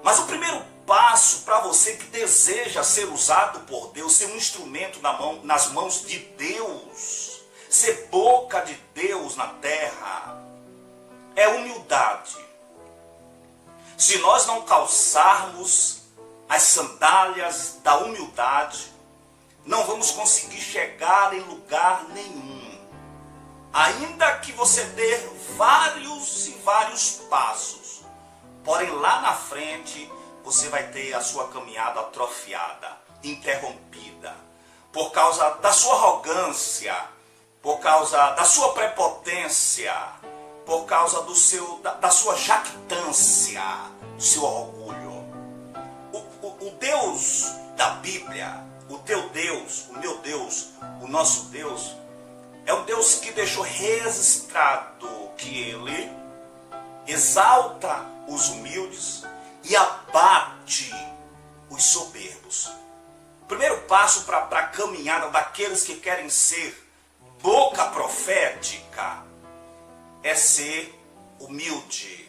Mas o primeiro passo para você que deseja ser usado por Deus, ser um instrumento nas mãos de Deus, ser boca de Deus na terra, é humildade. Se nós não calçarmos as sandálias da humildade, não vamos conseguir chegar em lugar nenhum. Ainda que você dê vários e vários passos, porém lá na frente você vai ter a sua caminhada atrofiada, interrompida, por causa da sua arrogância, por causa da sua prepotência, por causa da sua jactância, do seu orgulho. O Deus da Bíblia, o teu Deus, o meu Deus, o nosso Deus, é um Deus que deixou registrado que Ele exalta os humildes e abate os soberbos. O primeiro passo para a caminhada daqueles que querem ser boca profética é ser humilde,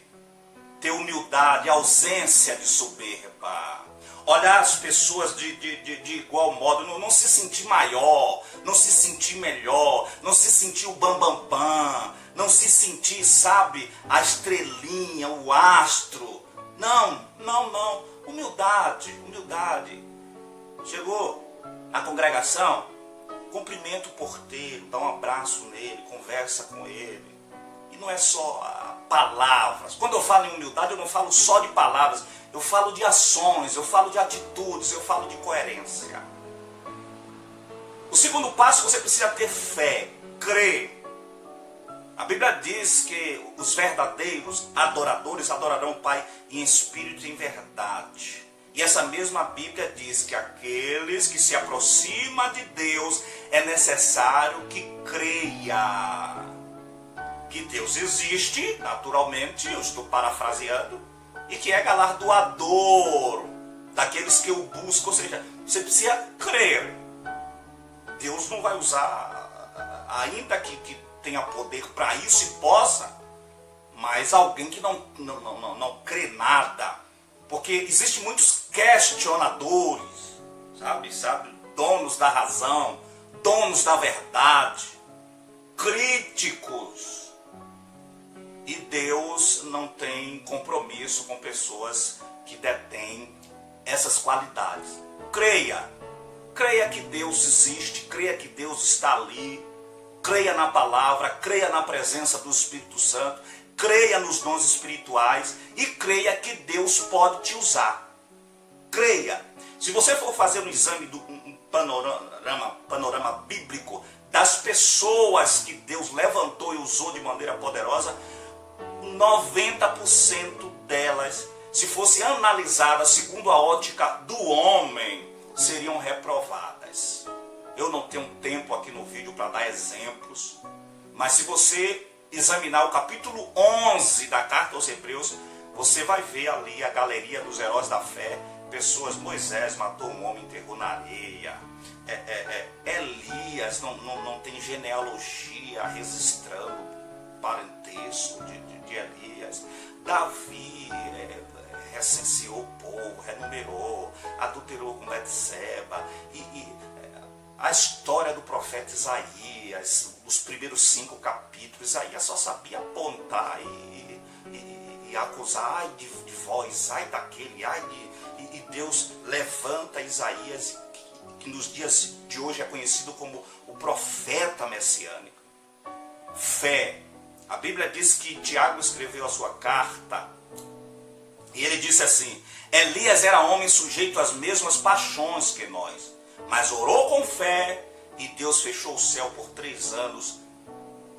ter humildade, ausência de soberba. Olhar as pessoas de igual modo, não se sentir maior, não se sentir melhor, não se sentir o bambambam, não se sentir, sabe, a estrelinha, o astro. Não. Humildade. Chegou na congregação, cumprimenta o porteiro, dá um abraço nele, conversa com ele. E não é só palavras. Quando eu falo em humildade, eu não falo só de palavras. Eu falo de ações, eu falo de atitudes, eu falo de coerência. O segundo passo, você precisa ter fé, crer. A Bíblia diz que os verdadeiros adoradores adorarão o Pai em espírito e em verdade. E essa mesma Bíblia diz que aqueles que se aproximam de Deus é necessário que creia que Deus existe, naturalmente, eu estou parafraseando, e que é galardoador daqueles que o buscam. Ou seja, você precisa crer. Deus não vai usar, ainda que tenha poder para isso e possa, mas alguém que não crê nada. Porque existem muitos questionadores, sabe, donos da razão, donos da verdade, críticos. E Deus não tem compromisso com pessoas que detêm essas qualidades. Creia que Deus existe, creia que Deus está ali, creia na palavra, creia na presença do Espírito Santo, creia nos dons espirituais e creia que Deus pode te usar. Creia. Se você for fazer um exame, um panorama bíblico das pessoas que Deus levantou e usou de maneira poderosa, 90% delas, se fosse analisada segundo a ótica do homem, seriam reprovadas. Eu não tenho tempo aqui no vídeo para dar exemplos, mas se você examinar o capítulo 11 da carta aos Hebreus, você vai ver ali a galeria dos heróis da fé. Pessoas, Moisés matou um homem, enterrou na areia. Elias não tem genealogia registrando parentesco de Elias. Davi recenseou o povo, renumerou, adulterou com Betseba. E a história do profeta Isaías, os primeiros 5 capítulos, Isaías só sabia apontar e acusar, ai de vós, ai daquele, e Deus levanta Isaías, que nos dias de hoje é conhecido como o profeta messiânico. Fé. A Bíblia diz que Tiago escreveu a sua carta e ele disse assim: Elias era homem sujeito às mesmas paixões que nós, mas orou com fé e Deus fechou o céu por 3 anos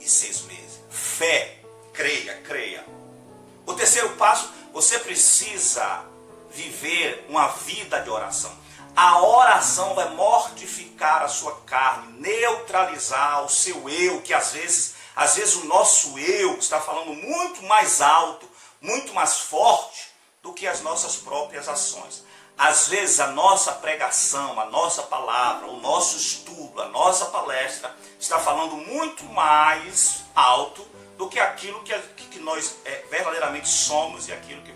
e 6 meses. Fé, creia. O terceiro passo, você precisa viver uma vida de oração. A oração vai mortificar a sua carne, neutralizar o seu eu, que às vezes o nosso eu está falando muito mais alto, muito mais forte do que as nossas próprias ações. Às vezes a nossa pregação, a nossa palavra, o nosso estudo, a nossa palestra está falando muito mais alto do que aquilo que nós verdadeiramente somos e aquilo que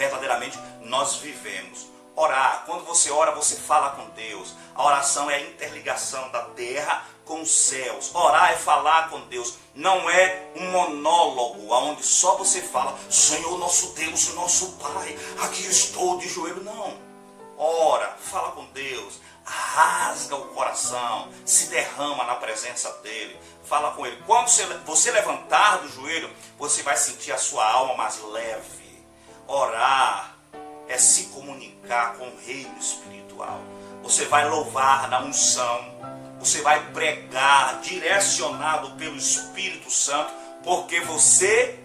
verdadeiramente nós vivemos. Orar, quando você ora, você fala com Deus. A oração é a interligação da terra com os céus. Orar é falar com Deus. Não é um monólogo onde só você fala: Senhor nosso Deus e nosso Pai, aqui estou de joelho. Não. Ora, fala com Deus, rasga o coração, se derrama na presença dele, fala com ele. Quando você levantar do joelho, você vai sentir a sua alma mais leve. Orar é se comunicar com o reino espiritual. Você vai louvar na unção, você vai pregar direcionado pelo Espírito Santo, porque você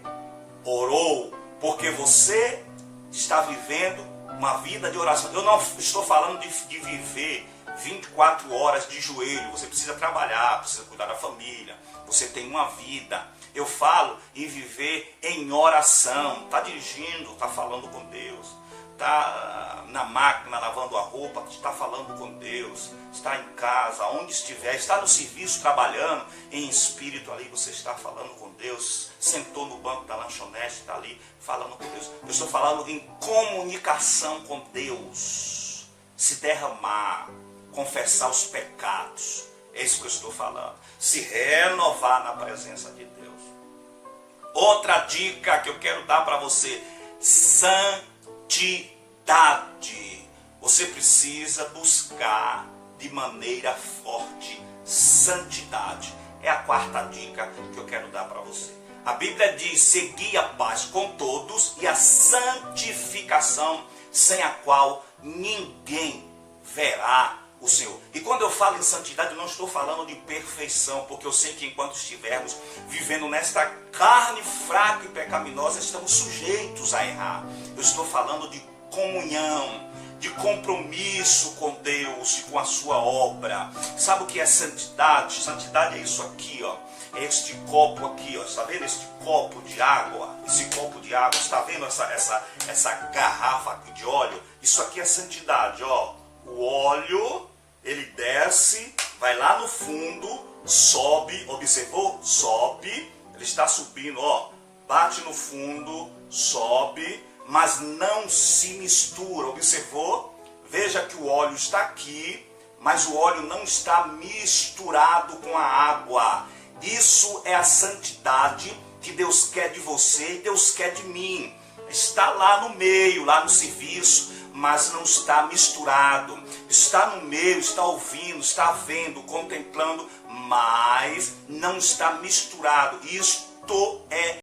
orou, porque você está vivendo uma vida de oração. Eu não estou falando de viver 24 horas de joelho. Você precisa trabalhar, precisa cuidar da família, você tem uma vida. Eu falo em viver em oração. Está dirigindo, está falando com Deus. Está na máquina lavando a roupa, está falando com Deus. Está em casa, onde estiver, está no serviço trabalhando em espírito ali, você está falando com Deus. Sentou no banco da lanchonete, está ali falando com Deus. Eu estou falando em comunicação com Deus. Se derramar, confessar os pecados. É isso que eu estou falando. Se renovar na presença de Deus. Outra dica que eu quero dar para você: santidade. Você precisa buscar de maneira forte santidade. É a quarta dica que eu quero dar para você. A Bíblia diz: segui a paz com todos e a santificação, sem a qual ninguém verá o Senhor. E quando eu falo em santidade, eu não estou falando de perfeição, porque eu sei que enquanto estivermos vivendo nesta carne fraca e pecaminosa, estamos sujeitos a errar. Eu estou falando de comunhão, de compromisso com Deus e com a sua obra. Sabe o que é santidade? Santidade é isso aqui, ó. É este copo aqui, ó. Está vendo este copo de água? Esse copo de água, está vendo essa garrafa aqui de óleo? Isso aqui é santidade, ó. O óleo, ele desce, vai lá no fundo, sobe, observou? Sobe, ele está subindo, ó. Bate no fundo, sobe, mas não se mistura, observou? Veja que o óleo está aqui, mas o óleo não está misturado com a água. Isso é a santidade que Deus quer de você e Deus quer de mim. Está lá no meio, lá no serviço, mas não está misturado. Está no meio, está ouvindo, está vendo, contemplando, mas não está misturado. Isto é